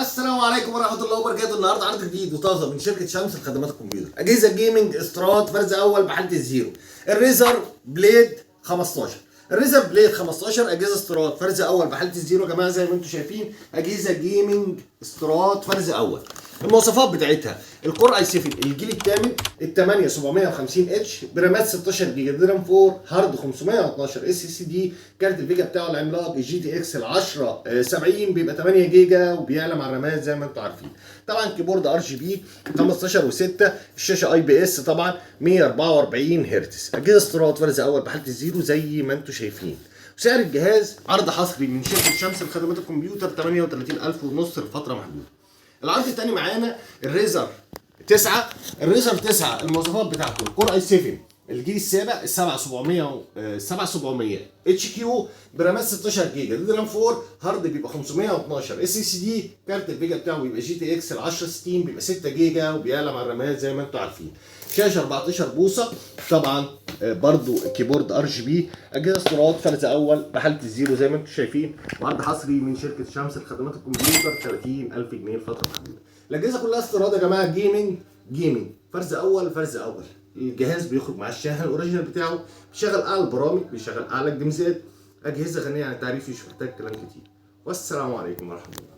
السلام عليكم ورحمة الله وبركاته. النهارده عرض جديد وطازة من شركة شمس لخدمات الكمبيوتر. أجهزة جيمنج استيراد فرز أول بحالة الزيرو. الريزر بليد 15. الريزر بليد 15 أجهزة استيراد فرز أول بحالة الزيرو يا جماعة، زي ما أنتم شايفين أجهزة جيمنج استيراد فرز أول. المواصفات بتاعتها: الكور اي 7 الجيل الثامن، ال 8 750 اتش برامات 16 جيجا، دي رام 4، هارد 512 اس اس دي، كارت الفيجا بتاعه العملاق الجي تي اكس ال 10 70 بيبقى 8 جيجا وبيعلى مع الرامات زي ما انتم عارفين. طبعا كيبورد ار جي بي 15 و6، الشاشه اي بي اس طبعا 144 هرتز. اجهزه استيراد فرز اول بحاله الزيرو زي ما انتم شايفين. وسعر الجهاز عرض حصري من شركه شمس لخدمات الكمبيوتر 38000 ونص لفتره محدوده. العرض الثاني معانا الريزر 9. الريزر 9 المواصفات بتاعته: الكور اي 7 الجيل السابع، ال 7700 اتش كيو برامات 16 جيجا، دي رام 4، هارد بيبقى 512 اس اس دي، كارت الفيجا بتاعه بيبقى جي تي اكس ال 10 60 بيبقى 6 جيجا وبيعلى مع الرامات زي ما انتم عارفين. شاشه 14 بوصه طبعا، برضو كيبورد ار جي بي. اجهزه استيراد فرز اول بحاله الزيرو زي ما انتم شايفين، وعرض حصري من شركه شمس لخدمات الكمبيوتر 30000 جنيه لفتره محدوده. الاجهزه كلها استيراد يا جماعه، جيمنج فرز اول. الجهاز بيخرج مع الشاحن الاوريجينال بتاعه، بيشغل اعلى البرامج، بيشغل اعلى الجيمزات. اجهزه غنيه عن التعريف، مش محتاج كلام كتير. والسلام عليكم ورحمه الله.